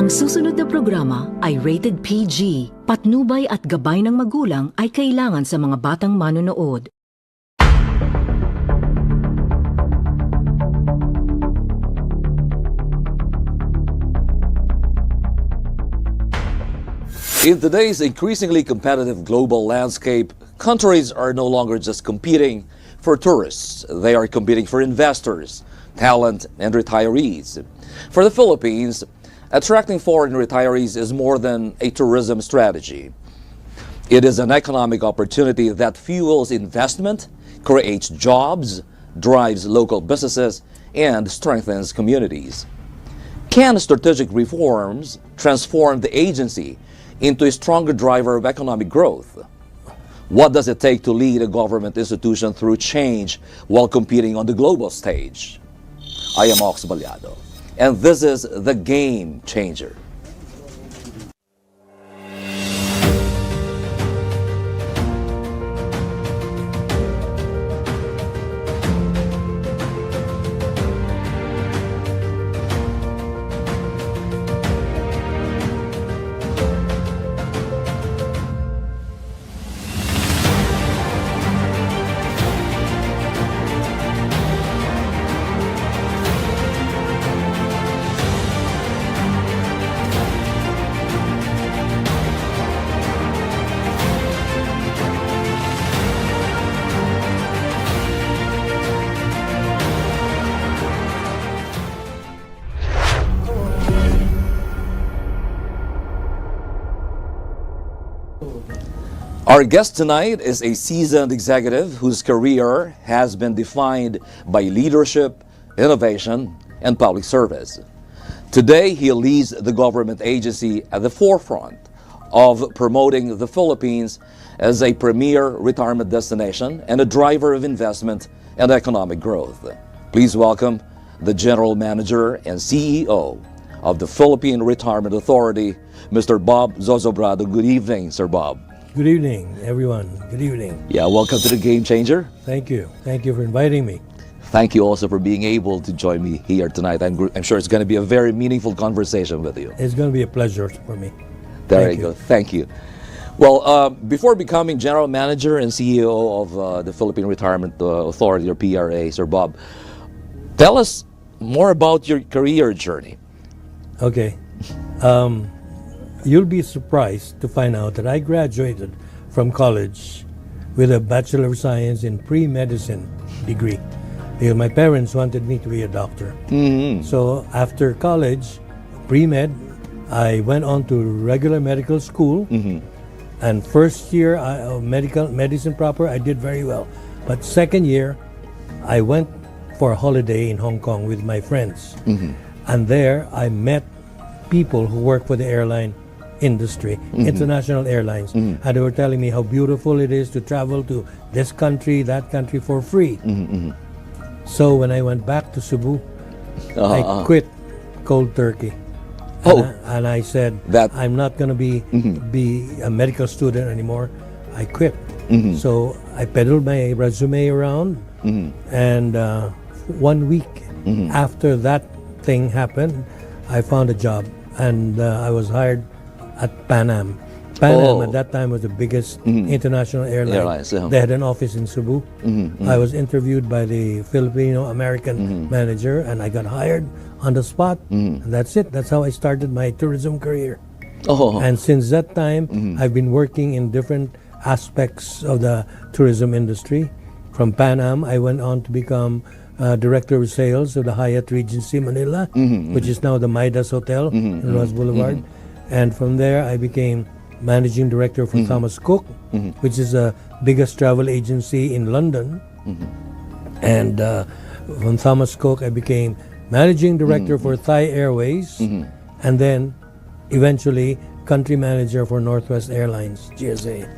Ang susunod na programa ay rated PG. Patnubay at gabay ng magulang ay kailangan sa mga batang manonood. In today's increasingly competitive global landscape, countries are no longer just competing for tourists. They are competing for investors, talent, and retirees. For the Philippines, attracting foreign retirees is more than a tourism strategy. It is an economic opportunity that fuels investment, creates jobs, drives local businesses, and strengthens communities. Can strategic reforms transform the agency into a stronger driver of economic growth? What does it take to lead a government institution through change while competing on the global stage? I am Ox Balyado, and this is The Game Changer. Our guest tonight is a seasoned executive whose career has been defined by leadership, innovation, and public service. Today, he leads the government agency at the forefront of promoting the Philippines as a premier retirement destination and a driver of investment and economic growth. Please welcome the General Manager and CEO of the Philippine Retirement Authority, Mr. Bob Zozobrado. Good evening, Sir Bob. Good evening, everyone. Good evening. Yeah, welcome to The Game Changer. Thank you. Thank you for inviting me. Thank you also for being able to join me here tonight. I'm sure it's going to be a very meaningful conversation with you. It's going to be a pleasure for me. There you go. Thank you. Well, before becoming General Manager and CEO of the Philippine Retirement Authority, or PRA, Sir Bob, tell us more about your career journey. Okay. You'll be surprised to find out that I graduated from college with a Bachelor of Science in pre-medicine degree because my parents wanted me to be a doctor. Mm-hmm. So after college, pre-med, I went on to regular medical school. Mm-hmm. And first year of medicine proper, I did very well. But second year, I went for a holiday in Hong Kong with my friends. Mm-hmm. And there I met people who work for the airline industry, international airlines, and they were telling me how beautiful it is to travel to this country, that country for free. So when I went back to Cebu, I quit cold turkey. And I said that I'm not going to be a medical student anymore. I quit. So I peddled my resume around, and 1 week after that thing happened, I found a job, and I was hired at Pan Am. Pan Am at that time was the biggest international airline. They had an office in Cebu. I was interviewed by the Filipino-American manager, and I got hired on the spot. And that's it. That's how I started my tourism career. And since that time, I've been working in different aspects of the tourism industry. From Pan Am, I went on to become Director of Sales of the Hyatt Regency Manila, which is now the Midas Hotel in Ross Boulevard. And from there, I became Managing Director for Thomas Cook, which is the biggest travel agency in London. And from Thomas Cook, I became Managing Director for Thai Airways, and then eventually Country Manager for Northwest Airlines, GSA.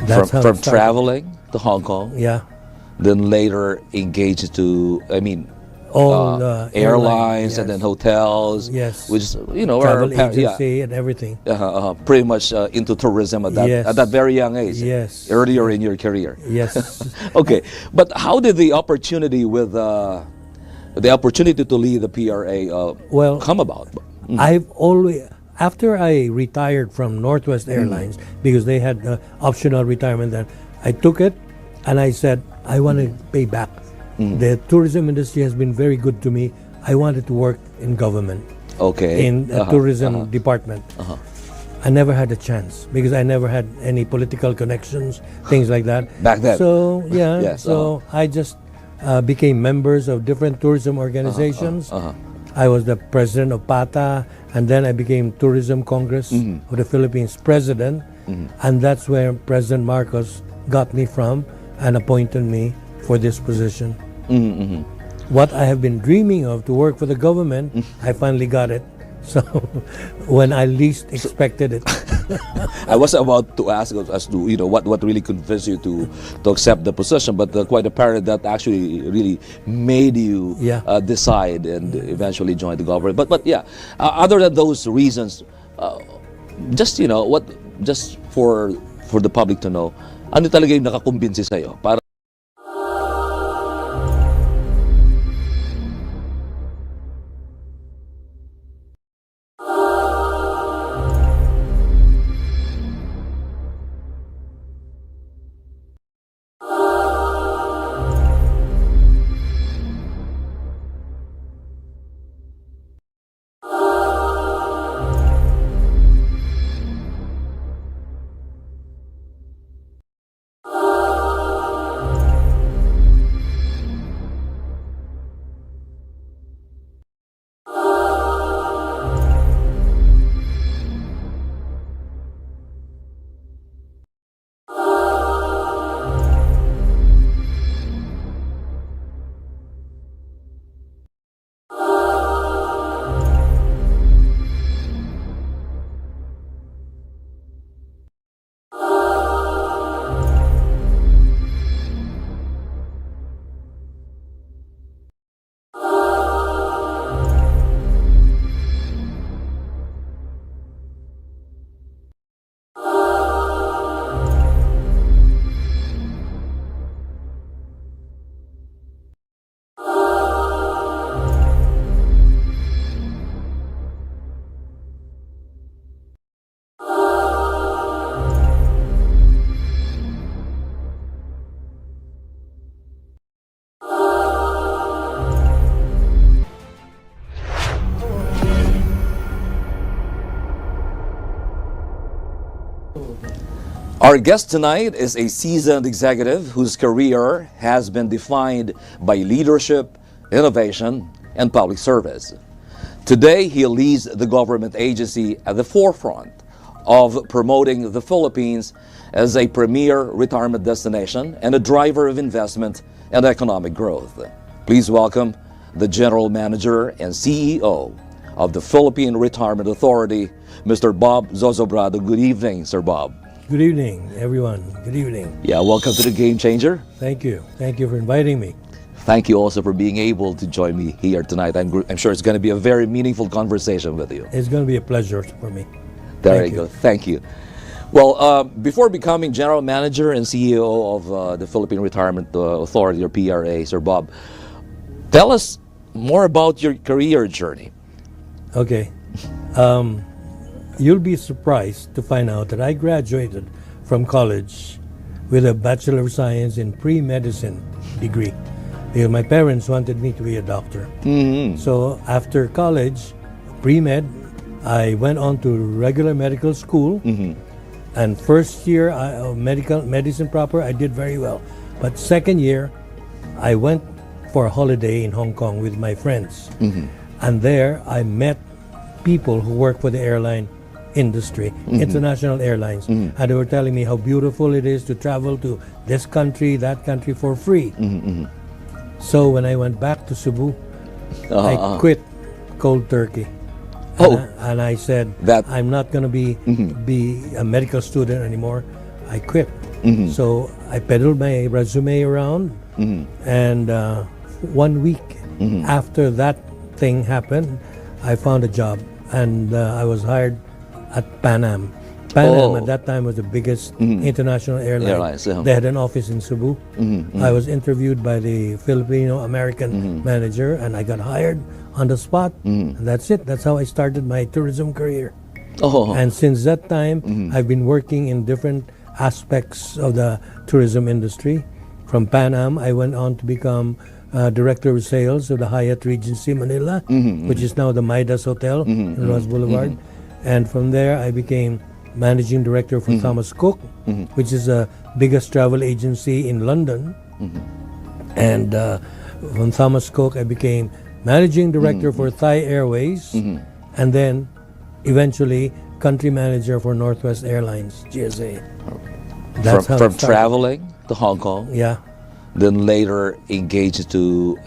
That's from traveling to Hong Kong? Yeah. Then later engaged to, all the airlines, and then hotels, which travel agency and everything. Pretty much into tourism at that very young age. Yes. Earlier in your career. Yes. Okay, but how did the opportunity to lead the PRA come about? I've always, after I retired from Northwest Airlines, because they had optional retirement then, I took it and I said, I want to pay back. The tourism industry has been very good to me. I wanted to work in government, Okay. in a tourism department. I never had a chance because I never had any political connections, things like that. Back then. So, yeah, Yes, I just became members of different tourism organizations. I was the president of PATA, and then I became Tourism Congress of the Philippines president, and that's where President Marcos got me from and appointed me for this position. What I have been dreaming of to work for the government, I finally got it. So, when I least expected it. I was about to ask as to what really convinced you to accept the position, but quite apparent that actually really made you decide and eventually join the government. But yeah, other than those reasons, just just for the public to know, ano talaga yung nakakumbinsi sa'yo para Our guest tonight is a seasoned executive whose career has been defined by leadership, innovation, and public service. Today, he leads the government agency at the forefront of promoting the Philippines as a premier retirement destination and a driver of investment and economic growth. Please welcome the General Manager and CEO of the Philippine Retirement Authority, Mr. Bob Zozobrado. Good evening, Sir Bob. Good evening, everyone. Good evening. Yeah, welcome to the Game Changer. Thank you. Thank you for inviting me. Thank you also for being able to join me here tonight. I'm sure it's going to be a very meaningful conversation with you. It's going to be a pleasure for me. There you go. Thank you. Well, before becoming General Manager and CEO of the Philippine Retirement Authority, or PRA, Sir Bob, tell us more about your career journey. Okay. You'll be surprised to find out that I graduated from college with a Bachelor of Science in pre-medicine degree because my parents wanted me to be a doctor. So after college, pre-med, I went on to regular medical school. And first year, medicine proper, I did very well. But second year, I went for a holiday in Hong Kong with my friends. And there, I met people who work for the airline industry, international airlines, and they were telling me how beautiful it is to travel to this country, that country for free. So when I went back to Cebu, I quit cold turkey. And I said that I'm not going to be a medical student anymore. I quit. So I peddled my resume around, and 1 week after that thing happened, I found a job, and I was hired at Pan Am. Pan Am Oh. at that time was the biggest international airline. Airlines, yeah. They had an office in Cebu. I was interviewed by the Filipino-American manager, and I got hired on the spot. And that's it. That's how I started my tourism career. Oh. And since that time, I've been working in different aspects of the tourism industry. From Pan Am, I went on to become Director of Sales of the Hyatt Regency Manila, which is now the Midas Hotel in Ross Boulevard. And from there, I became Managing Director for Thomas Cook, which is the biggest travel agency in London. And from Thomas Cook, I became Managing Director for Thai Airways, and then eventually Country Manager for Northwest Airlines, GSA. That's how it From started. traveling to Hong Kong, Yeah. then later engaged to,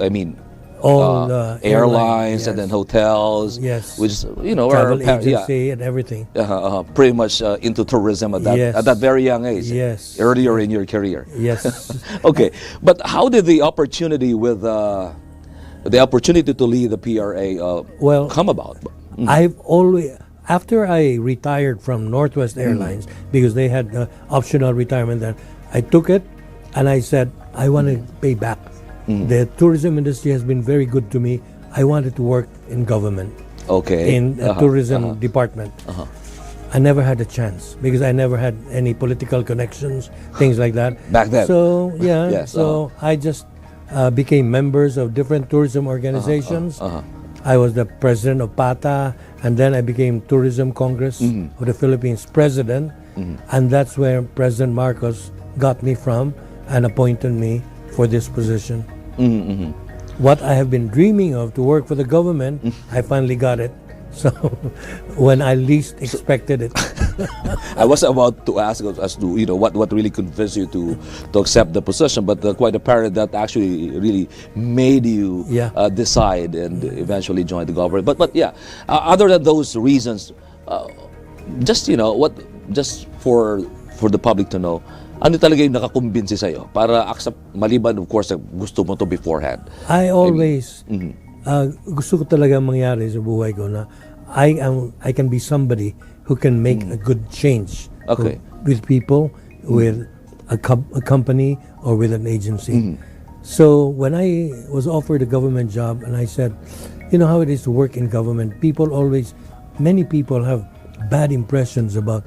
All the airlines and yes. then hotels. Yes. Which Travel agency and everything. pretty much into tourism at Yes. that very young age. Yes. Earlier in your career. Yes. Okay, but how did the opportunity to lead the PRA Well, come about? I've always, after I retired from Northwest Airlines, because they had optional retirement, then I took it and I said, I want to pay back. The tourism industry has been very good to me. I wanted to work in government, Okay. in the tourism department. I never had a chance because I never had any political connections, things like that. Back then. So, yeah, Yes, so I just became members of different tourism organizations. I was the president of PATA, and then I became Tourism Congress of the Philippines president, and that's where President Marcos got me from and appointed me for this position. What I have been dreaming of, to work for the government, I finally got it. So when I least expected it. I was about to ask as to what really convinced you to accept the position, but quite apparent that actually really made you decide and eventually join the government. But yeah, other than those reasons, just just for the public to know, ano talaga yung nakakumbinsi sa'yo para accept, maliban of course gusto mo to beforehand? I always gusto ko talaga mangyari sa buhay ko na I can be somebody who can make a good change with people, with a company, or with an agency. So when I was offered a government job, and I said, you know how it is to work in government, many people have bad impressions about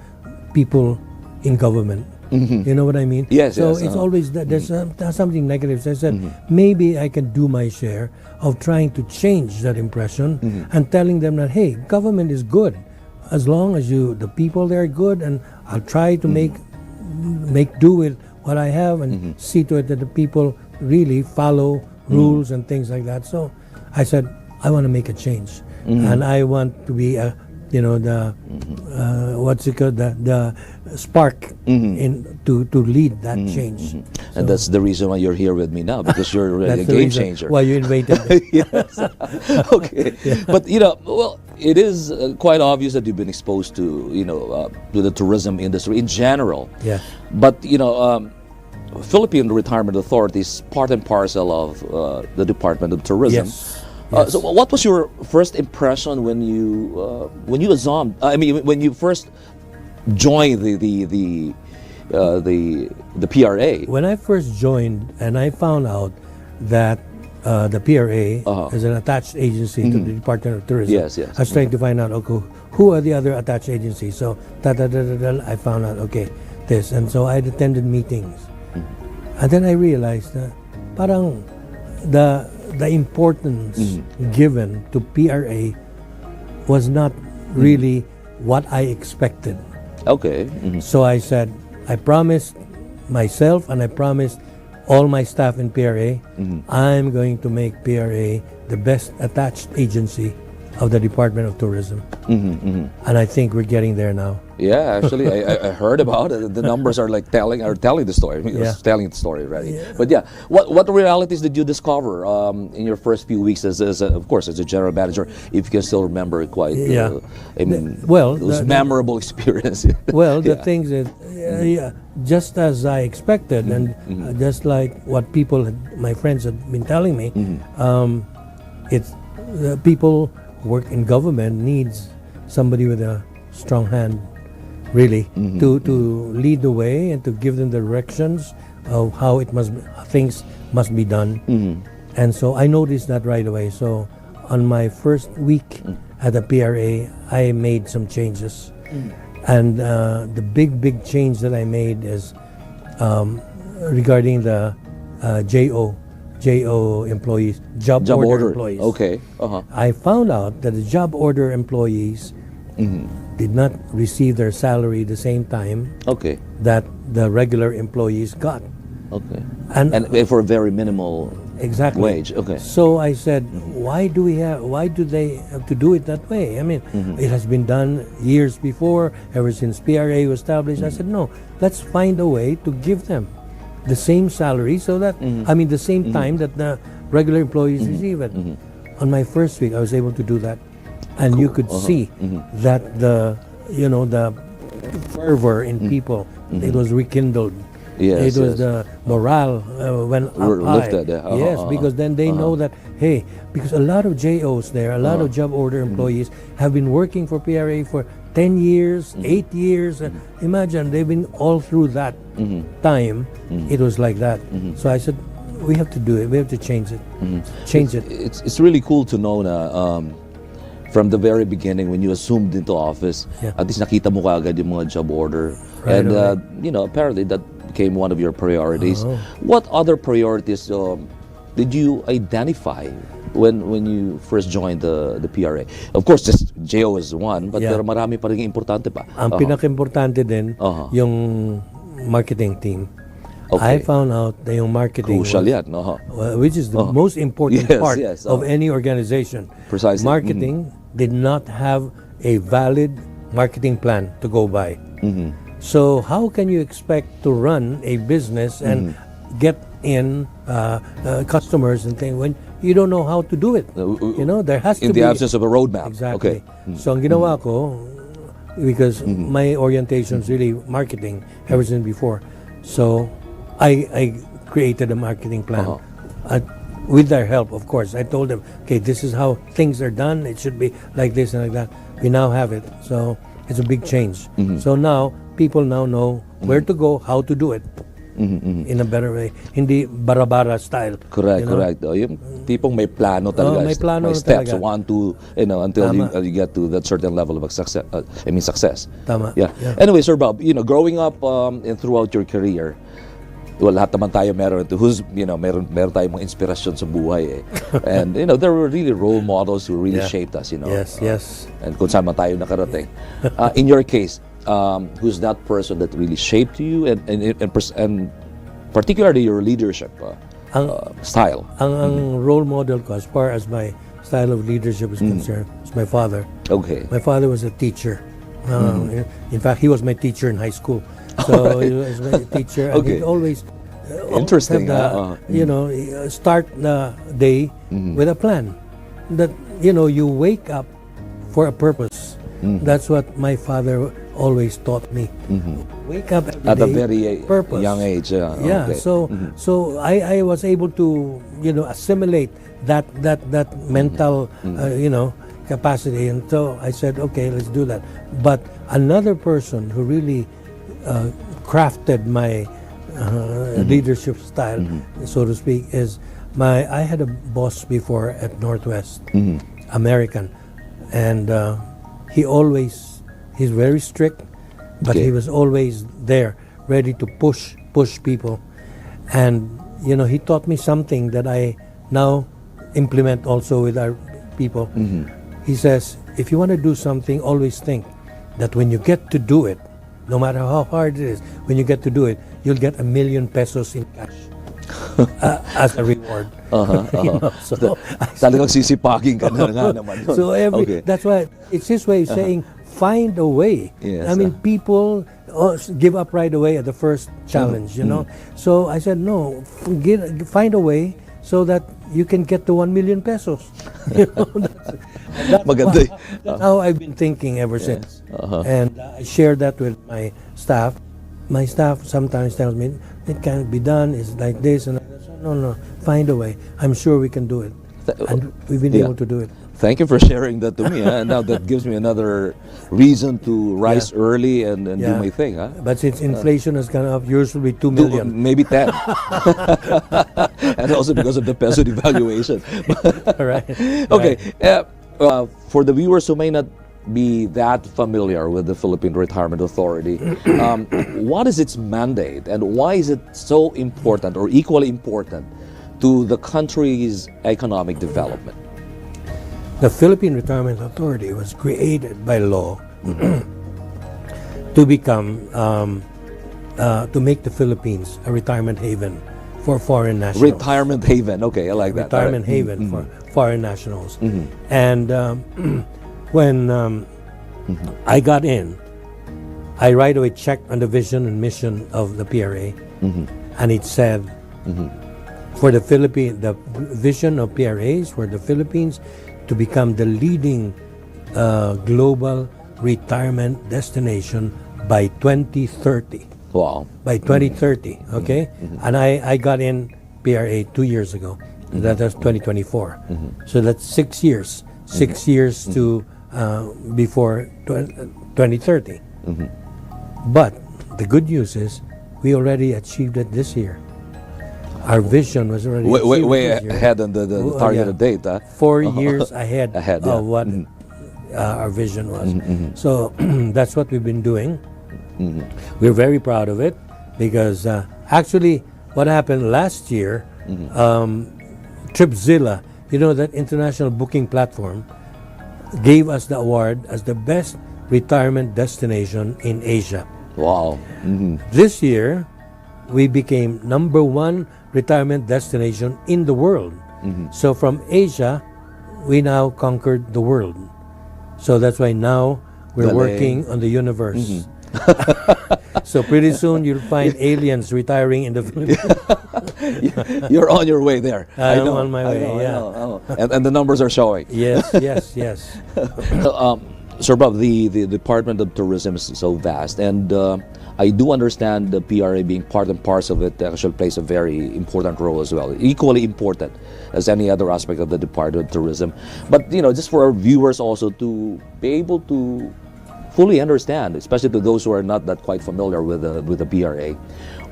people in government. You know what I mean? Yes, so yes, it's always that there's something negative. So I said, maybe I can do my share of trying to change that impression and telling them that, hey, government is good as long as the people there are good, and I'll try to make do with what I have and see to it that the people really follow rules and things like that. So I said, I want to make a change, and I want to be the spark to lead that change. And that's the reason why you're here with me now, because you're really a game changer. Why you invited me. Yes. Okay. But it is quite obvious that you've been exposed to the tourism industry in general. Yeah. But Philippine Retirement Authority is part and parcel of the Department of Tourism. Yes. So what was your first impression when you assumed? When you first joined the PRA? When I first joined, and I found out that the PRA is an attached agency to the Department of Tourism. Yes. I was trying to find out, okay, who are the other attached agencies? So I found out, okay, this, and so I attended meetings, and then I realized that parang the importance given to PRA was not really what I expected. Okay. So I said, I promised myself and I promised all my staff in PRA, I'm going to make PRA the best attached agency of the Department of Tourism. And I think we're getting there now. Yeah, actually, I heard about it. The numbers are like telling the story. Telling the story already. Yeah. But yeah, what realities did you discover in your first few weeks as a general manager? If you can still remember quite, those memorable experiences. Well, the things that, just as I expected, and just like what my friends had been telling me, it's people who work in government needs somebody with a strong hand really, to lead the way and to give them directions of how things must be done. And so I noticed that right away. So on my first week at the PRA, I made some changes. And the big change that I made is regarding the JO employees, job order employees. Okay. I found out that the job order employees did not receive their salary the same time Okay. that the regular employees got. Okay. And for a very minimal exactly wage. Okay. So I said, why do they have to do it that way? I mean, it has been done years before, ever since PRA was established. I said, no, let's find a way to give them the same salary so that, I mean, the same time that the regular employees receive it. On my first week, I was able to do that. And you could see that the fervor in people, it was rekindled. Yes, It was the morale went up high. Lifted. Yes, because then they know that, hey, because a lot of JOs there, a lot of job order employees have been working for PRA for 10 years, 8 years. Imagine, they've been all through that time. It was like that. So I said, we have to do it. We have to change it. Change it. It's really cool to know na from the very beginning when you assumed into office, at least nakita mo kaagad yung mga job order. Right And away. apparently that became one of your priorities. What other priorities did you identify when you first joined the PRA? Of course, just JO is one, but pero marami pa rin importante pa. Ang pinaka-importante din, yung marketing team. I found out that yung marketing Crucial was, yan. which is the most important part of any organization. Precisely. Marketing did not have a valid marketing plan to go by. So how can you expect to run a business and get in customers and things when you don't know how to do it? There has to In be... the absence of a roadmap. Exactly. Okay. So ang ginawa ko, because my orientation is really marketing ever since before. So I created a marketing plan. With their help, of course. I told them, okay, this is how things are done. It should be like this and like that. We now have it. So it's a big change. So now, people now know where to go, how to do it in a better way. Hindi bara-bara style. Correct, correct. Yung tipong may plano talaga. May plano steps, talaga. 1, 2, until you get to that certain level of success. Success. Tama. Yeah. Anyway, Sir Bob, growing up and throughout your career, well, lahat naman tayo meron meron tayong mga inspirasyon sa buhay eh. And there were really role models who really shaped us, Yes. And kung saan man tayo nakarating. In your case, who's that person that really shaped you and particularly your leadership style? Ang role model ko as far as my style of leadership is concerned is my father. Okay. My father was a teacher. In fact, he was my teacher in high school. So he was my teacher, and he'd always Interesting. start the day with a plan. That you wake up for a purpose. That's what my father always taught me. Wake up every At a day, very purpose. young age. Yeah. Okay. So I was able to assimilate that mental capacity, and so I said, okay, let's do that. But another person who really crafted my leadership style, so to speak, is I had a boss before at Northwest, American, and he's very strict, but he was always there, ready to push people, and he taught me something that I now implement also with our people. He says, if you want to do something, always think that when you get to do it, no matter how hard it is, when you get to do it, you'll get $1 million in cash as a reward. So, talagang sisipagin ka na nga naman. So that's why it's his way of saying, find a way. Yes, I mean, people give up right away at the first challenge, So I said, no, find a way so that you can get to 1 million pesos. That's how I've been thinking ever since. And I share that with my staff. My staff sometimes tells me, it can't be done, it's like this and like that. So, no, find a way. I'm sure we can do it. And we've been able to do it. Thank you for sharing that to me. Now that gives me another reason to rise early and do Yeah. my thing. But since inflation has gone up, yours will be 2 million. Maybe 10. And also because of the peso devaluation. Right. Okay. For the viewers who may not be that familiar with the Philippine Retirement Authority, what is its mandate and why is it so important or equally important to the country's economic development? The Philippine Retirement Authority was created by law to become, to make the Philippines a retirement haven for foreign nationals. Retirement haven. Okay, I like that. Retirement haven for foreign nationals. And when I got in, I right away checked on the vision and mission of the PRA, and it said, for the Philippines, the vision of PRAs for the Philippines to become the leading global retirement destination by 2030. Wow. By 2030, okay? And I got in PRA 2 years ago. That was 2024. So that's 6 years. 6 years to before 2030. But the good news is we already achieved it this year. Our vision was already Way this year. ahead on the targeted date. 4 years ahead, Ahead, of what our vision was. So that's what we've been doing. We're very proud of it because actually what happened last year, Tripzilla, that international booking platform, gave us the award as the best retirement destination in Asia. Wow. This year, we became #1 retirement destination in the world. So from Asia, we now conquered the world. So that's why now we're working on the universe. So pretty soon you'll find aliens retiring in the Philippines. You're on your way there. I'm on my way, I know. And the numbers are showing. Yes. Sir Bob, the Department of Tourism is so vast, and I do understand the PRA being part and parcel of it actually plays a very important role as well, equally important as any other aspect of the Department of Tourism. But just for our viewers also to be able to fully understand, especially to those who are not that quite familiar with the PRA,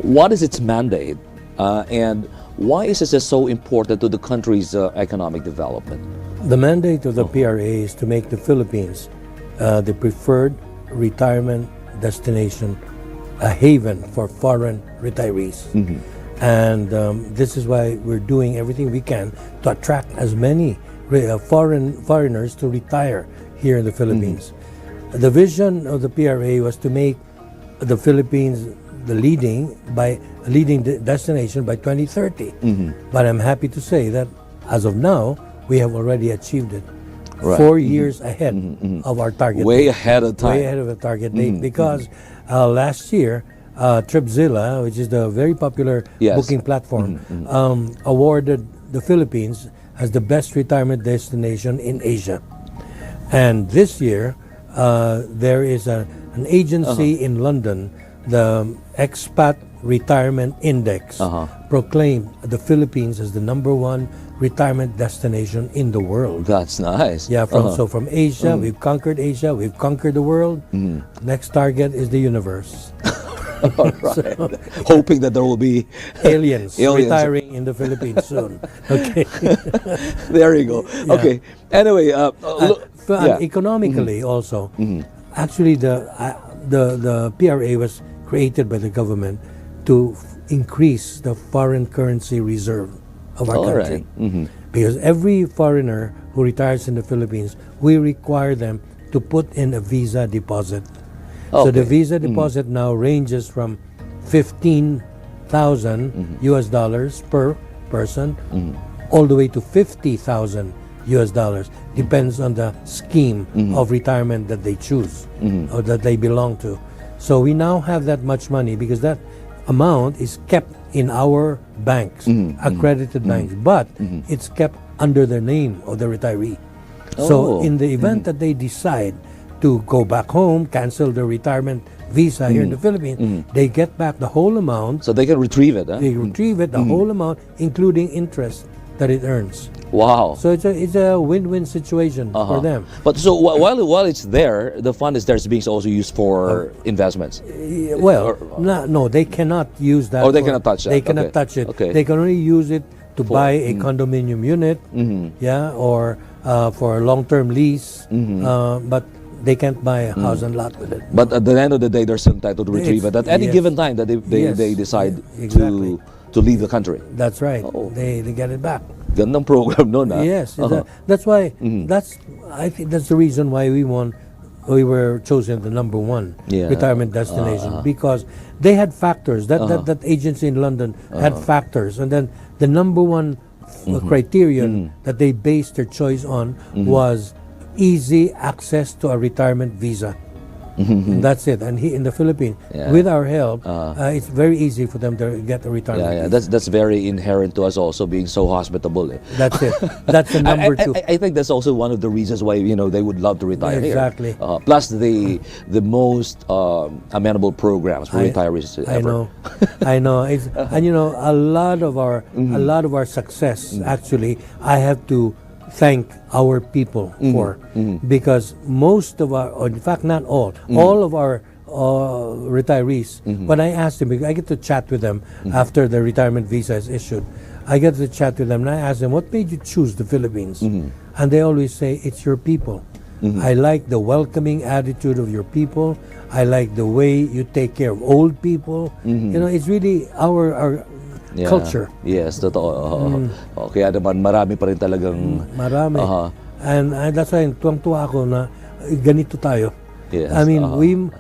what is its mandate, and why is this so important to the country's economic development? The mandate of the PRA is to make the Philippines the preferred retirement destination, a haven for foreign retirees. And this is why we're doing everything we can to attract as many foreigners to retire here in the Philippines. The vision of the PRA was to make the Philippines the leading destination by 2030. But I'm happy to say that as of now, we have already achieved it. Right. 4 years ahead of our target Way date. ahead of time. Way ahead of the target date because last year, Tripzilla, which is the very popular booking platform, awarded the Philippines as the best retirement destination in Asia. And this year, there is an agency in London, the Expat Retirement Index, proclaimed the Philippines as the #1 retirement destination in the world. That's nice. Yeah, from Asia, we've conquered Asia, we've conquered the world. Next target is the universe. All right. Hoping that there will be aliens retiring in the Philippines soon. Okay. There you go. Yeah. Okay. Anyway, economically also, actually the PRA was created by the government to increase the foreign currency reserve of our country. Because every foreigner who retires in the Philippines, we require them to put in a visa deposit. So the visa deposit now ranges from $15,000 US dollars per person all the way to $50,000 US dollars. Depends on the scheme of retirement that they choose or that they belong to. So we now have that much money because that amount is kept in our banks, accredited banks, but it's kept under the name of the retiree. So in the event that they decide to go back home, cancel their retirement visa here in the Philippines, they get back the whole amount. So they can retrieve it, huh? They retrieve it, the whole amount, including interest that it earns. Wow. So it's a win-win situation for them. But so while it's there, the fund is there being also used for investments. Well, no, they cannot use that. Oh, they cannot touch that. They cannot touch it. Okay. They can only use it to buy a condominium unit, yeah, or for a long-term lease. But they can't buy a house and lot with it. But at the end of the day, they're still entitled to retrieve it at any given time that they decide to leave the country. That's right. They get it back. Gandang program nun, ah. Yes, that's why. I think that's the reason why we were chosen the number one retirement destination, because they had factors. That agency in London had factors, and then the number one criterion that they based their choice on was easy access to a retirement visa. That's it. And in the Philippines, with our help, it's very easy for them to get a retirement visa. That's very inherent to us also, being so hospitable. That's it. That's the number two. I think that's also one of the reasons why they would love to retire exactly. here. Plus the most amenable programs for retirees ever. I know. And a lot of our success actually, I have to thank our people for, because most of our, or in fact not all of our retirees, when I ask them, I get to chat with them after the retirement visa is issued. I get to chat with them and I ask them, what made you choose the Philippines? And they always say, it's your people. I like the welcoming attitude of your people. I like the way you take care of old people. It's really our culture. Yes, totoo. Kaya naman marami pa rin talagang... Marami. And that's why tuwang-tuwa ako na ganito tayo. Yes. I mean,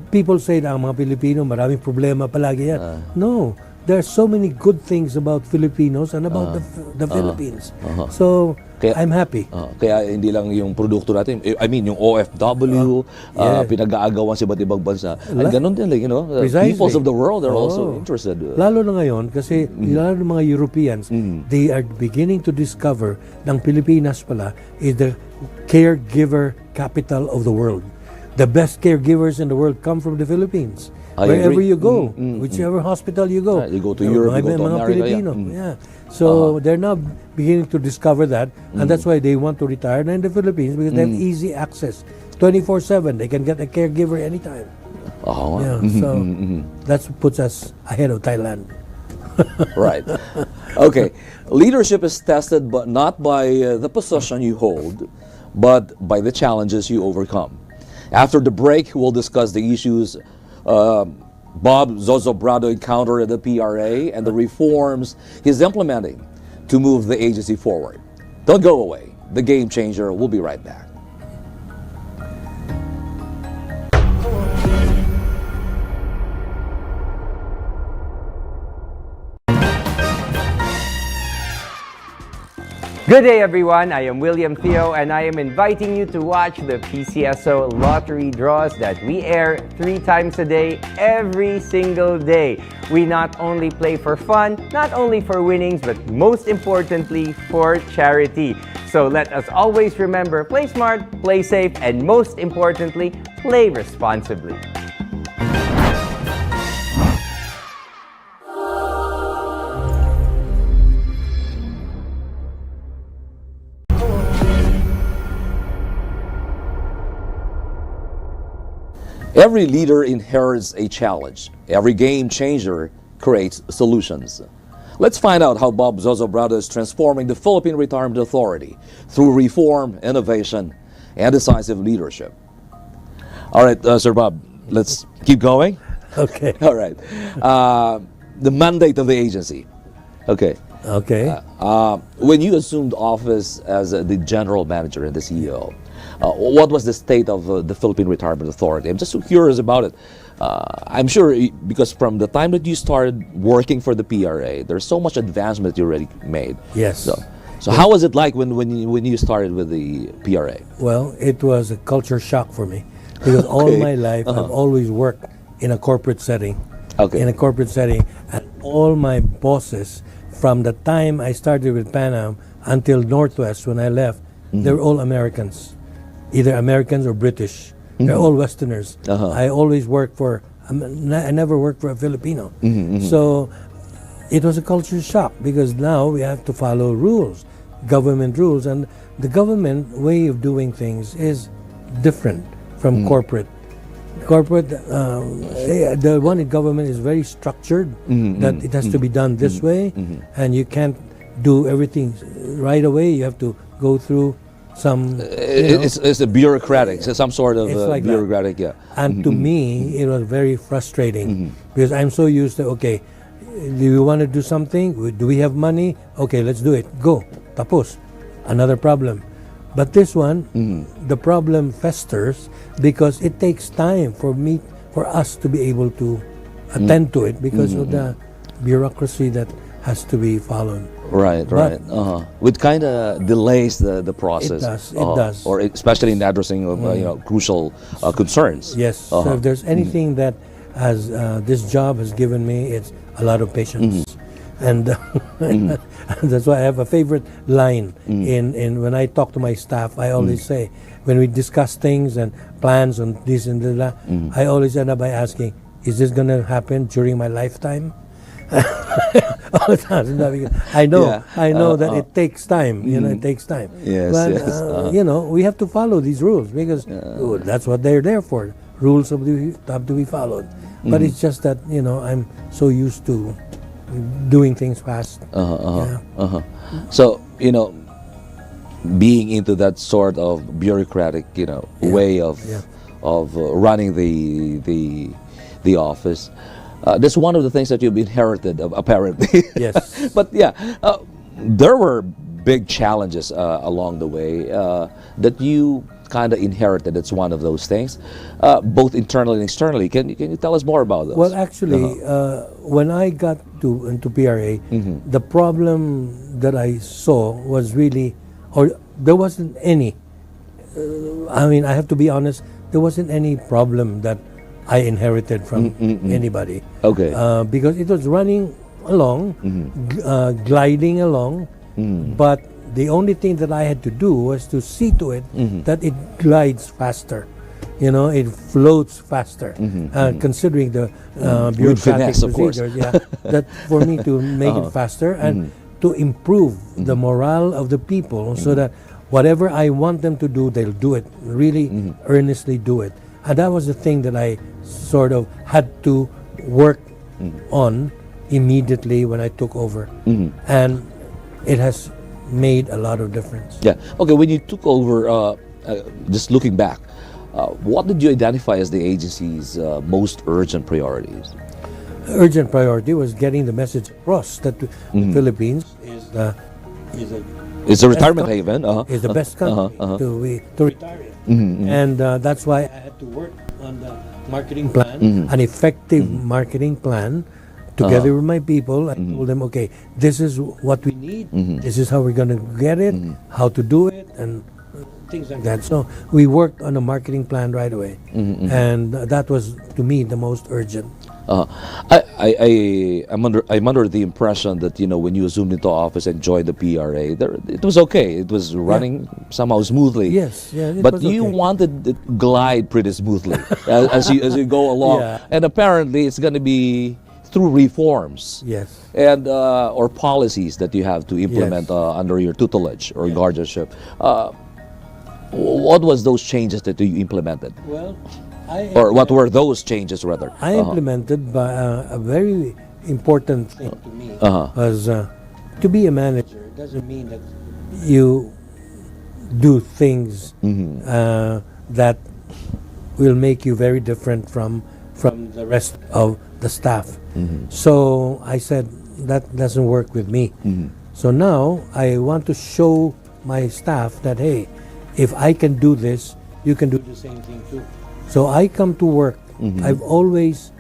people say na ang mga Pilipino, maraming problema palagi yan. No, there are so many good things about Filipinos and about the Philippines. So, I'm happy. Kaya hindi lang yung produkto natin, I mean yung OFW, pinag-aagawan sa iba't ibang bansa. And ganun din, peoples of the world are also interested. Lalo na ngayon, kasi lalo ng mga Europeans, they are beginning to discover ng Pilipinas pala is the caregiver capital of the world. The best caregivers in the world come from the Philippines. Wherever you go, whichever hospital you go. You go to Europe, you go to America. Filipino, So they're now beginning to discover that, and that's why they want to retire in the Philippines, because they have easy access. 24/7, they can get a caregiver anytime. So that puts us ahead of Thailand. Right. Okay. Leadership is tested but not by the position you hold, but by the challenges you overcome. After the break, we'll discuss the issues Bob ZOZOBRADO encountered at the PRA and the reforms he's implementing to move the agency forward. Don't go away. The Game Changer will be right back. Good day everyone, I am William Theo and I am inviting you to watch the PCSO lottery draws that we air 3 times a day, every single day. We not only play for fun, not only for winnings, but most importantly for charity. So let us always remember, play smart, play safe, and most importantly, play responsibly. Every leader inherits a challenge. Every game changer creates solutions. Let's find out how Bob ZOZOBRADO is transforming the Philippine Retirement Authority through reform, innovation, and decisive leadership. All right, Sir Bob, let's keep going. Okay. All right. The mandate of the agency. Okay. Okay. When you assumed office as the general manager and the CEO, what was the state of the Philippine Retirement Authority? I'm just so curious about it. I'm sure because from the time that you started working for the PRA, there's so much advancement you already made. Yes. So how was it like when you started with the PRA? Well, it was a culture shock for me because all my life I've always worked in a corporate setting. Okay. In a corporate setting, and all my bosses, from the time I started with Pan Am until Northwest when I left, they're all Americans. Either Americans or British. They're all Westerners. I always worked for, I never worked for a Filipino. So it was a culture shock because now we have to follow rules, government rules, and the government way of doing things is different from corporate. Corporate, the one in government is very structured, that it has to be done this way, and you can't do everything right away. You have to go through some. It's a bureaucratic, so some sort of It's like bureaucratic, yeah. And to me, it was very frustrating because I'm so used to, okay, do you want to do something? Do we have money? Okay, let's do it. Go. Tapos. Another problem. But this one, the problem festers because it takes time for us to be able to attend to it because of the bureaucracy that has to be followed. Right, But- right. Which kind of delays the process. It does. Or especially in addressing crucial concerns. Yes. So if there's anything that has this job has given me, it's a lot of patience. And that's why I have a favorite line in when I talk to my staff. I always say, when we discuss things and plans on this and that, I always end up by asking, is this going to happen during my lifetime? I know, Yeah. I know that it takes time. You know, it takes time. Yes, but yes, you know, we have to follow these rules because that's what they're there for. Rules have to be followed. But it's just that I'm so used to doing things fast. Yeah. So, being into that sort of bureaucratic, way of running the office, that's one of the things that you've inherited, apparently. Yes. But yeah, there were big challenges along the way that you kind of inherited. It's one of those things, both internally and externally. Can you tell us more about those? Well, actually, when I got into PRA, the problem that I saw was really, or there wasn't any. I mean, I have to be honest. There wasn't any problem that I inherited from anybody. Okay. Because it was running along, gliding along, but the only thing that I had to do was to see to it that it glides faster. It floats faster. Considering the bureaucratic finesse, of course. procedures, that for me to make it faster and to improve the morale of the people so that whatever I want them to do, they'll do it, really earnestly do it. And that was the thing that I sort of had to work on immediately when I took over. And it has made a lot of difference. Yeah. Okay. When you took over, just looking back, what did you identify as the agency's most urgent priorities? Urgent priority was getting the message across that the Philippines is It's a retirement Best haven. is the best country to retire in. And that's why I had to work on the marketing plan, an effective marketing plan, together with my people. I told them, okay, this is what we need, this is how we're going to get it, how to do it, and things like that. So we worked on a marketing plan right away. And that was, to me, the most urgent. I'm under the impression that when you assumed into office and joined the PRA, it was okay. It was running somehow smoothly. Yes, yeah. But you wanted it glide pretty smoothly as you go along, and apparently it's going to be through reforms. Yes. And or policies that you have to implement under your tutelage or guardianship. What was those changes that you implemented? Well, What were those changes, rather? I implemented by a very important thing to me was to be a manager doesn't mean that you do things that will make you very different from the rest of the staff. So I said that doesn't work with me. So now I want to show my staff that, hey, if I can do this, you can do the same thing too. So I come to work. I've always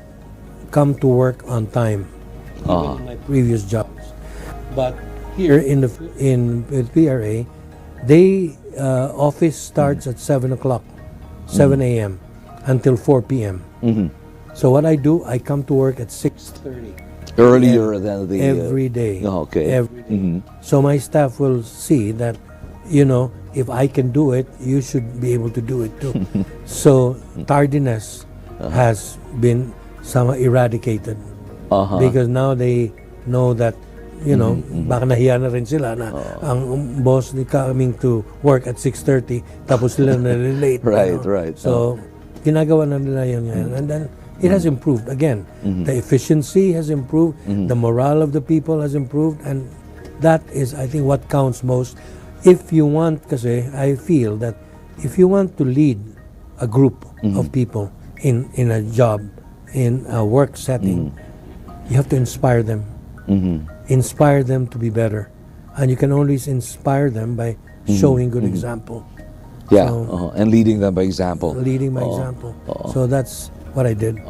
come to work on time, even in my previous jobs. But here in PRA, they office starts at 7 o'clock, 7 a.m. until 4 p.m. So what I do, I come to work at 6:30. Earlier than the every day. Okay. Every day. So my staff will see that, if I can do it, you should be able to do it too. So tardiness has been somewhat eradicated because now they know that, you know, baka nahiya na rin sila na ang boss ni coming to work at 6:30 tapos sila na late. Right, right. So, ginagawa na nila yun ngayon. And then, it has improved. Again, the efficiency has improved, the morale of the people has improved, and that is, I think, what counts most. If you want, kasi I feel that if you want to lead a group of people in a job, in a work setting, you have to inspire them. Inspire them to be better. And you can always inspire them by showing good example. Yeah, So, and leading them by example. leading by example. So that's what I did.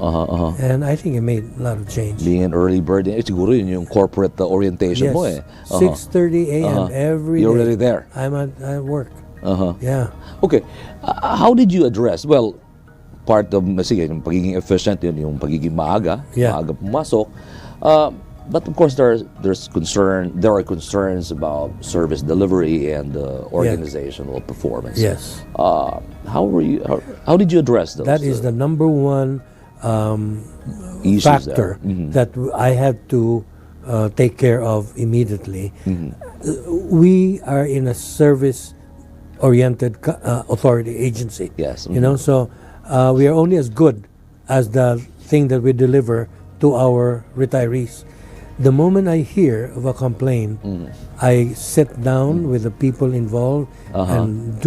And I think it made a lot of change. Being an early bird, siguro yun yung corporate orientation Yes, mo eh. 6:30 a.m. every You're day. already there. I'm at work. Yeah. Okay, how did you address? Well, part of, sige, yung pagiging efficient, yun yung pagiging maaga, Yeah. maaga pumasok. But of course, there are concerns about service delivery and organizational performance. Yes. How did you address those? That is the number one issues factor there. that I had to take care of immediately. We are in a service-oriented authority agency. Yes. You know, so we are only as good as the thing that we deliver to our retirees. The moment I hear of a complaint, I sit down with the people involved and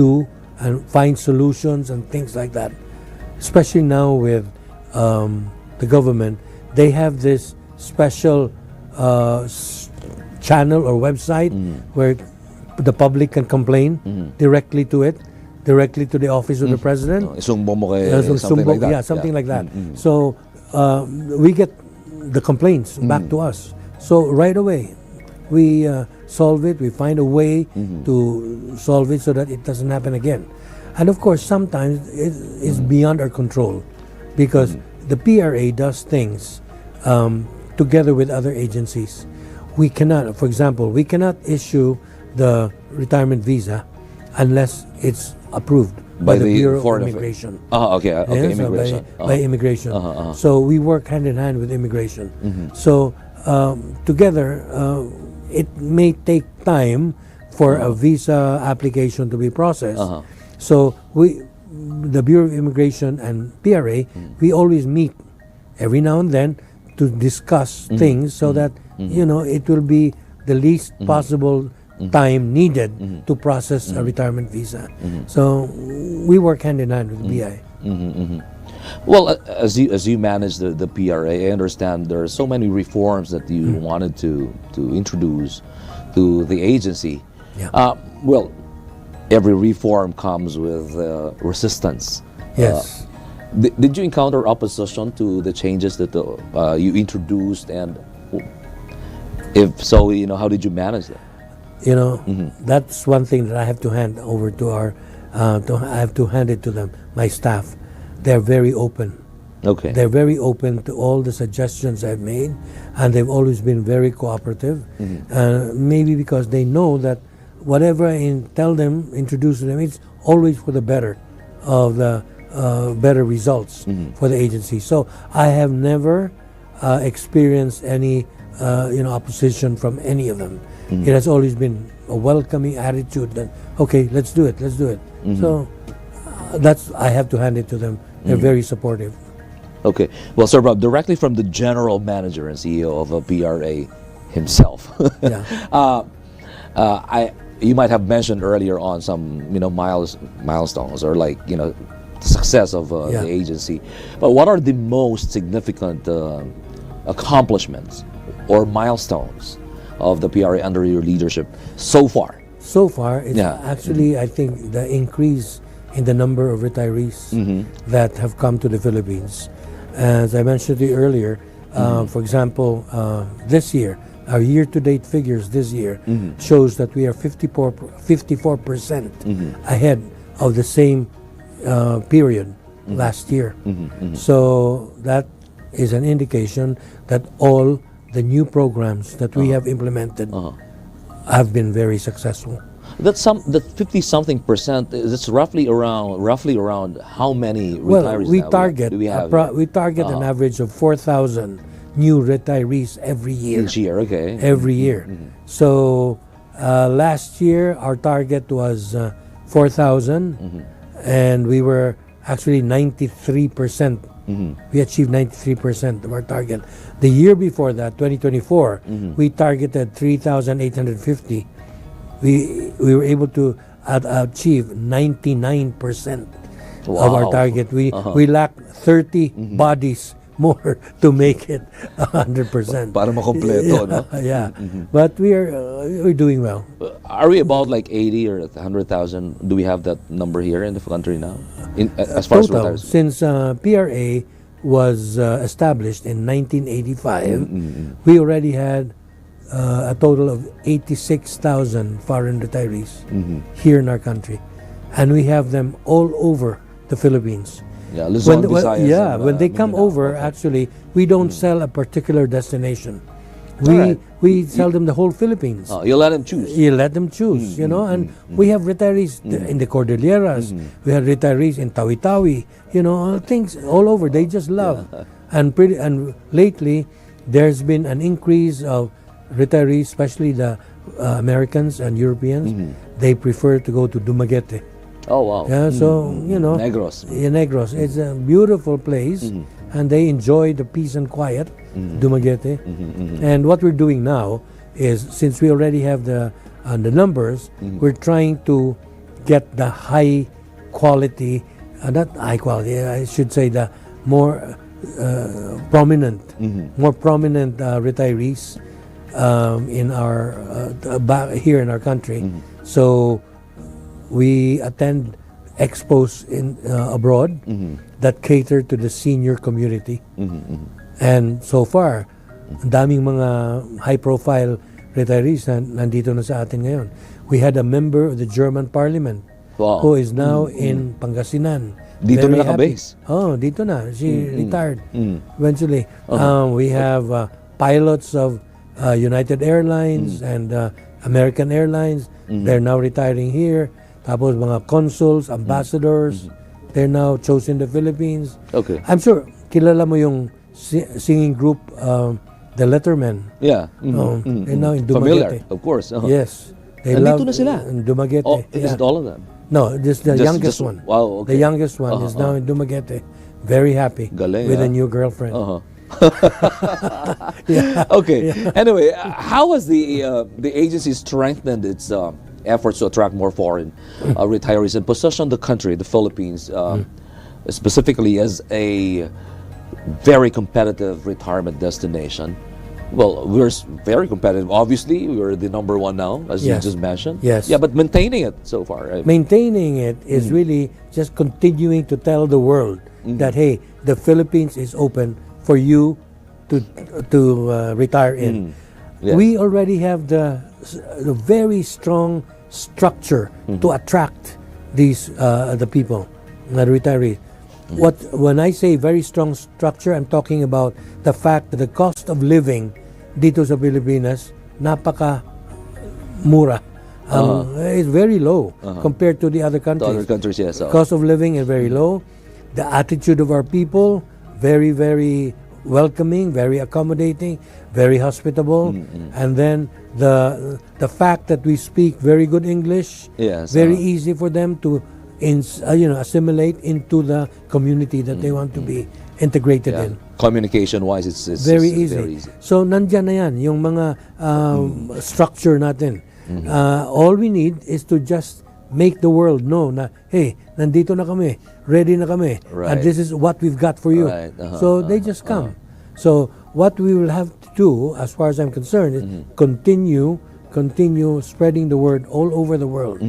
find solutions and things like that. Especially now with the government, they have this special channel or website where the public can complain directly to it, directly to the office of the president. Isumbong mo kay something Sumbong, like that. Yeah, something like that. So we get the complaints back to us. So right away, we solve it. We find a way to solve it so that it doesn't happen again. And of course, sometimes it is beyond our control because the PRA does things together with other agencies. We cannot, for example, we cannot issue the retirement visa unless it's approved by the Bureau of Foreign Immigration. Okay, Yeah, so immigration. by immigration. So we work hand in hand with immigration. So together, it may take time for a visa application to be processed. So the Bureau of Immigration and PRA, we always meet every now and then to discuss things so that you know it will be the least possible time needed to process a retirement visa. So we work hand in hand with BI. Well, as you manage the PRA, I understand there are so many reforms that you wanted to introduce to the agency. Yeah. Well, every reform comes with resistance. Yes. Did you encounter opposition to the changes that you introduced, and if so, you know, how did you manage that? You know, that's one thing that I have to hand over to I have to hand it to them, my staff. They're very open. Okay. They're very open to all the suggestions I've made, and they've always been very cooperative. Maybe because they know that whatever I introduce to them, it's always for the better of the better results for the agency. So I have never experienced any opposition from any of them. It has always been a welcoming attitude that, okay, let's do it. So that's, I have to hand it to them. They're very supportive. Okay. Well, Sir Rob, directly from the general manager and CEO of a PRA himself. Yeah. You might have mentioned earlier on some, milestones or the success of the agency. But what are the most significant accomplishments or milestones of the PRA under your leadership so far? So far, it's actually, I think, the increase in the number of retirees that have come to the Philippines. As I mentioned to you earlier, for example, this year, our year-to-date figures this year shows that we are 54% ahead of the same period last year. So that is an indication that all the new programs that we have implemented have been very successful. That 50-something%. That's roughly around how many retirees We now target do we have? we target an average of 4,000 new retirees every year. Each year, okay. Every year. So last year our target was 4,000, and we were actually 93%. We achieved 93% of our target. The year before that, 2024, we targeted 3,850. We were able to achieve 99% of our Wow. target. We lacked 30 bodies more to make it 100%. Para makompleto, no? Yeah, but we're doing well. Are we about like 80 or 100,000? Do we have that number here in the country now? As far as Total, retirees? since PRA was established in 1985, we already had a total of 86,000 foreign retirees here in our country, and we have them all over the Philippines. Yeah, Luzon, Visayas. and, when they come Mindanao. over, Okay. actually, we don't sell a particular destination. Alright. We sell them the whole Philippines. Oh, you let them choose. You let them choose, you know, and we have retirees in the Cordilleras. We have retirees in Tawi-Tawi, you know, things all over. They just love. And lately, there's been an increase of retirees, especially the Americans and Europeans. They prefer to go to Dumaguete. Oh, wow. Yeah, so, you know. Negros. Yeah, Negros. It's a beautiful place, and they enjoy the peace and quiet, Dumaguete. And what we're doing now is, since we already have the numbers, we're trying to get the high quality, not high quality, I should say the more prominent retirees in our here in our country. So we attend expos abroad that cater to the senior community. And so far, ang daming mga high-profile retirees na nandito na sa atin ngayon. We had a member of the German Parliament Wow. who is now in Pangasinan. Dito Very na happy. naka-base? Oh, dito na. She retired eventually. We have pilots of United Airlines and American Airlines. They're now retiring here. Tapos mga consuls, ambassadors, they're now chosen in the Philippines. Okay. I'm sure kilala mo yung singing group, the Lettermen. Yeah. They're now in Familiar, Dumaguete. of course. Yes. They Nandito love na sila? in Dumaguete. Oh, is yeah. it all of them? No, just the youngest one. Wow, okay. The youngest one is now in Dumaguete. Very happy Galing, with a ah. new girlfriend. Okay. Anyway, how has the agency strengthened its efforts to attract more foreign retirees and position the country, the Philippines, specifically as a very competitive retirement destination? Well, we're very competitive. Obviously, we're the number one now, as Yes. you just mentioned. Yes. Yeah, but maintaining it so far. Right? Maintaining it is really just continuing to tell the world that, hey, the Philippines is open for you to retire in. Yes. We already have the very strong structure to attract these the people, the retirees. When I say very strong structure, I'm talking about the fact that the cost of living dito sa Pilipinas napaka mura. It's very low compared to the other To countries. other countries, yes. Cost of living is very low. The attitude of our people, very, very welcoming, very accommodating, very hospitable. And then the fact that we speak very good English, Yes, very easy for them to assimilate into the community that they want to be integrated Yeah. in. Communication-wise, it's Very it's easy. very easy. So nandyan na yan, yung mga structure natin. All we need is to just make the world know na, hey, nandito na kami, ready na kami, Right. and this is what we've got for you. Right, So they just come. So what we will have to do, as far as I'm concerned, is continue spreading the word all over the world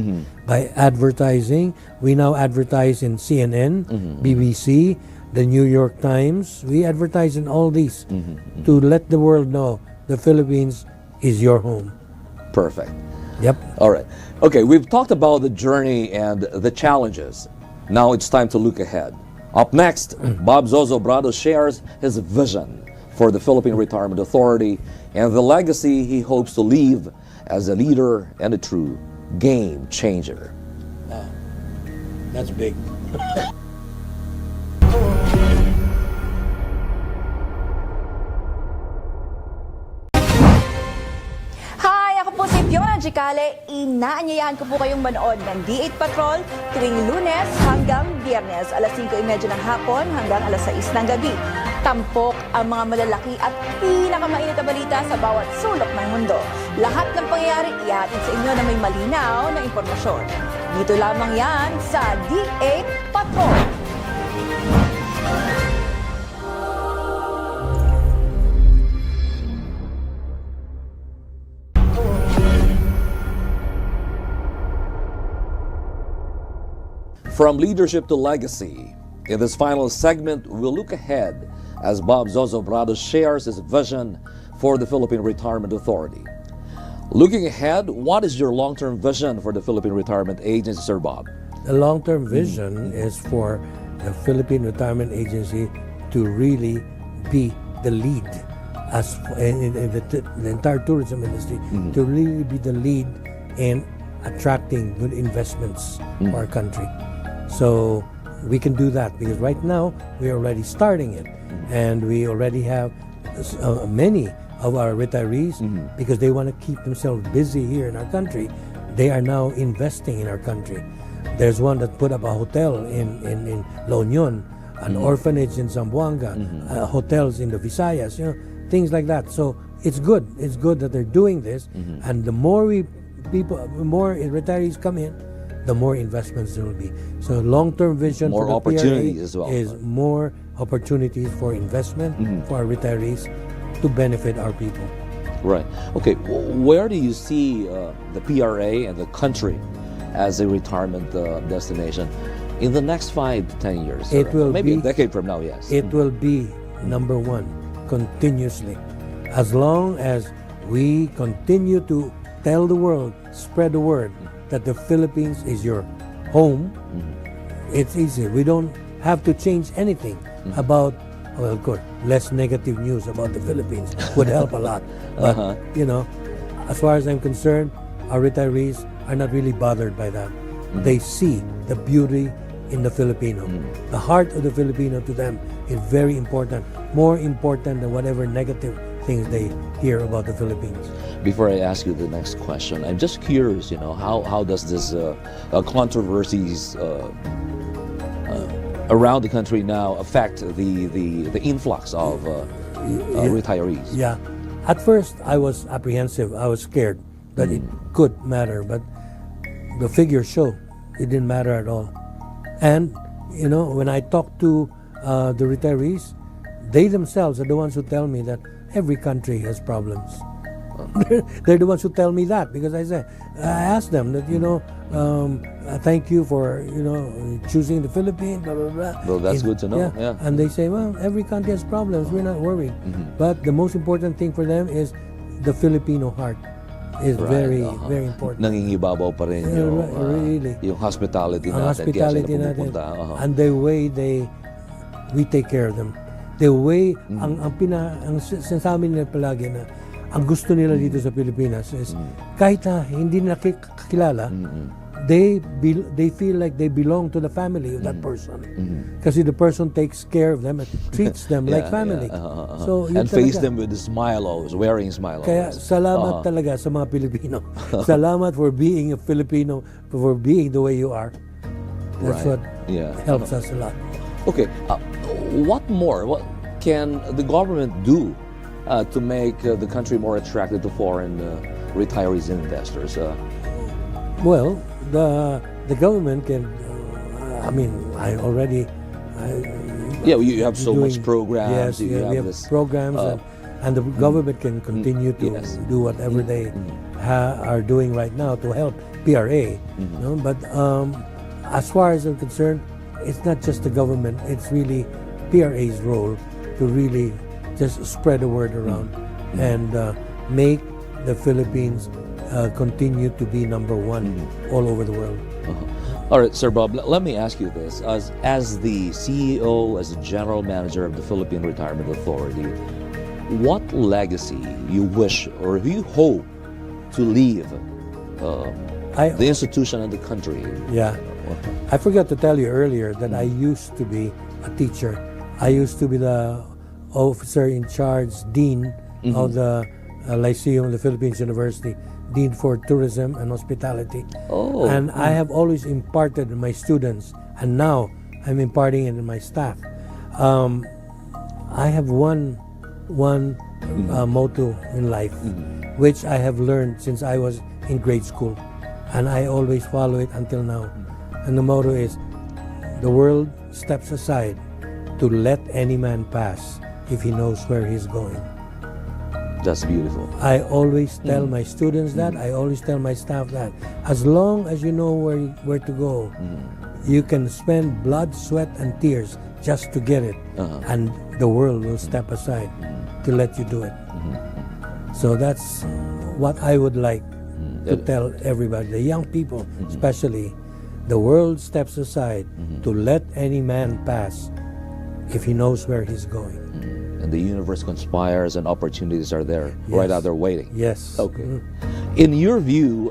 by advertising. We now advertise in CNN, BBC, the New York Times. We advertise in all these to let the world know the Philippines is your home. Perfect. Yep. All right. Okay, we've talked about the journey and the challenges. Now it's time to look ahead. Up next, Bob Zozobrado shares his vision for the Philippine Retirement Authority and the legacy he hopes to leave as a leader and a true game changer. That's big. Fiona Gicale, inaanyayahan ko po kayong manood ng D8 Patrol tuwing Lunes hanggang Biyernes, alas 5:30 ng hapon hanggang alas 6 ng gabi. Tampok ang mga malalaki at pinakamainit na balita sa bawat sulok ng mundo. Lahat ng pangyayari ihatid sa inyo na may malinaw na impormasyon. Dito lamang yan sa D8 Patrol. From leadership to legacy, in this final segment, we'll look ahead as Bob Zozobrado shares his vision for the Philippine Retirement Authority. Looking ahead, what is your long-term vision for the Philippine Retirement Agency, Sir Bob? The long-term vision is for the Philippine Retirement Agency to really be the lead as in the entire tourism industry, to really be the lead in attracting good investments for our country. So we can do that because right now we're already starting it, and we already have many of our retirees because they want to keep themselves busy here in our country. They are now investing in our country. There's one that put up a hotel in La Union, an orphanage in Zamboanga, hotels in the Visayas, things like that. So it's good. It's good that they're doing this, and the more more retirees come in, the more investments there will be. So long-term vision More for the opportunities PRA as well. is more opportunities for investment for our retirees to benefit our people. Right. Okay. Where do you see the PRA and the country as a retirement destination in the next 5 to 10 years? It will maybe be- a decade from now. Yes. It will be number one continuously. As long as we continue to tell the world, spread the word that the Philippines is your home, it's easy. We don't have to change anything about, well, of course, less negative news about the Philippines would help a lot. But, as far as I'm concerned, our retirees are not really bothered by that. They see the beauty in the Filipino. The heart of the Filipino to them is very important, more important than whatever negative things they hear about the Philippines. Before I ask you the next question, I'm just curious. How does this controversies around the country now affect the influx of retirees? Yeah. At first, I was apprehensive. I was scared that it could matter, but the figures show it didn't matter at all. And, when I talk to the retirees, they themselves are the ones who tell me that every country has problems. They're the ones who tell me that because I asked them that, thank you for, choosing the Philippines, blah, blah, blah. Well, that's good to know. Yeah. And they say, well, every country has problems. We're not worried. But the most important thing for them is the Filipino heart is very, very important. Nangingibabaw pa rin Really. yung hospitality Ang natin. hospitality kaya sila natin. pumupunta. And the way we take care of them. The way, ang sinasabi nila palagi na, ang gusto nila dito sa Pilipinas is, kahit na hindi nila kakilala, they feel like they belong to the family of that person. Kasi the person takes care of them and treats them like family. So, yun And face talaga. them with a smile always, wearing smile Kaya always. salamat talaga sa mga Pilipino. Salamat for being a Filipino, for being the way you are. That's Right. what Yeah. helps us a lot. Okay, what more? What can the government do to make the country more attractive to foreign retirees and investors? Well, the government can. You have so much doing- programs. Yes, you we have this, programs, and the government can continue to Yes. do whatever they are doing right now to help PRA. But as far as I'm concerned, it's not just the government; it's really PRA's role to really just spread the word around and make the Philippines continue to be number one all over the world. All right, Sir Bob, let me ask you this. As the CEO, as the General Manager of the Philippine Retirement Authority, what legacy you wish or you hope to leave the institution and the country? Yeah. I forgot to tell you earlier that I used to be a teacher. I used to be the officer in charge, dean of the Lyceum of the Philippines University, Dean for Tourism and Hospitality. Oh. And I have always imparted in my students, and now I'm imparting it in my staff. I have one motto in life, which I have learned since I was in grade school, and I always follow it until now. And the motto is, the world steps aside to let any man pass if he knows where he's going. That's beautiful. I always tell my students that, I always tell my staff that. As long as you know where to go, you can spend blood, sweat, and tears just to get it, and the world will step aside to let you do it. So that's what I would like to tell everybody, the young people especially. The world steps aside to let any man pass if he knows where he's going. And the universe conspires and opportunities are there, right out there waiting. Yes. Okay. In your view,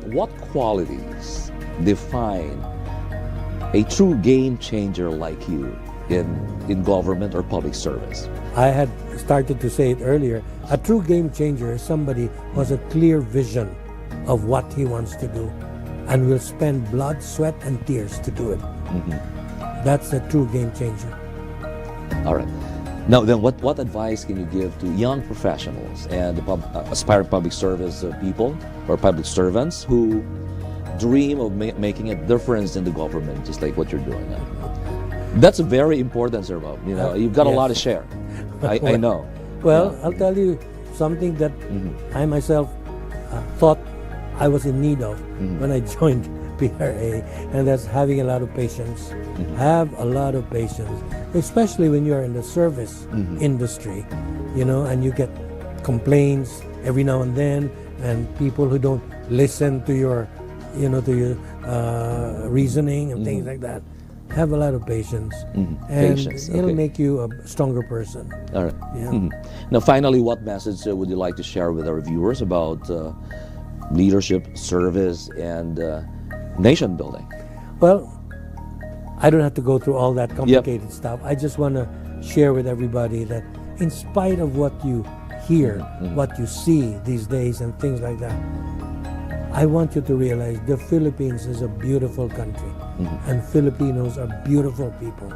what qualities define a true game changer like you in government or public service? I had started to say it earlier. A true game changer is somebody who has a clear vision of what he wants to do and will spend blood, sweat, and tears to do it. That's a true game changer. All right. Now, then, what advice can you give to young professionals and aspiring public service people or public servants who dream of making a difference in the government, just like what you're doing? That's very important, Sir Bob. You know, you've got a lot to share. I know. Well, I'll tell you something that I myself thought I was in need of when I joined PRA, and that's having a lot of patience. Have a lot of patience, especially when you're in the service industry, you know, and you get complaints every now and then, and people who don't listen to your, you know, to your reasoning and things like that. Have a lot of patience, and Patience, it'll okay. make you a stronger person. All right. Yeah. Now, finally, what message would you like to share with our viewers about leadership, service, and nation building? Well, I don't have to go through all that complicated stuff. I just want to share with everybody that in spite of what you hear, what you see these days and things like that, I want you to realize the Philippines is a beautiful country, and Filipinos are beautiful people.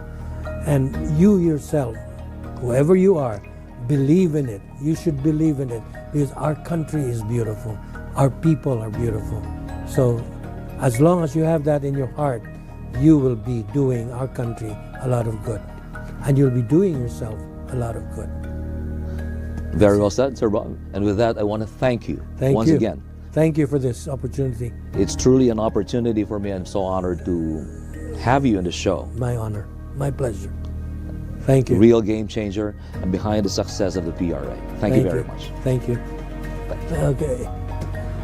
And you yourself, whoever you are, believe in it. You should believe in it, because our country is beautiful. Our people are beautiful. So as long as you have that in your heart, you will be doing our country a lot of good. And you'll be doing yourself a lot of good. Very well said, Sir Bob. And with that, I want to thank you once you. again. Thank you for this opportunity. It's truly an opportunity for me. I'm so honored to have you in the show. My honor. My pleasure. Thank you. Real game changer and behind the success of the PRA. Thank you very much. Thank you. Okay.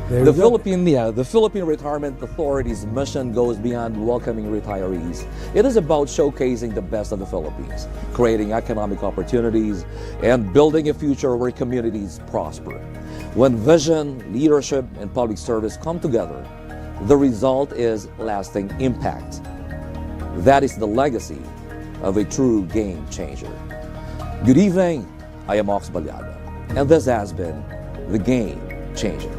There The you go. Philippine Retirement Authority's mission goes beyond welcoming retirees. It is about showcasing the best of the Philippines, creating economic opportunities, and building a future where communities prosper. When vision, leadership, and public service come together, the result is lasting impact. That is the legacy of a true game changer. Good evening, I am Ox Balyado, and this has been The Game Changer.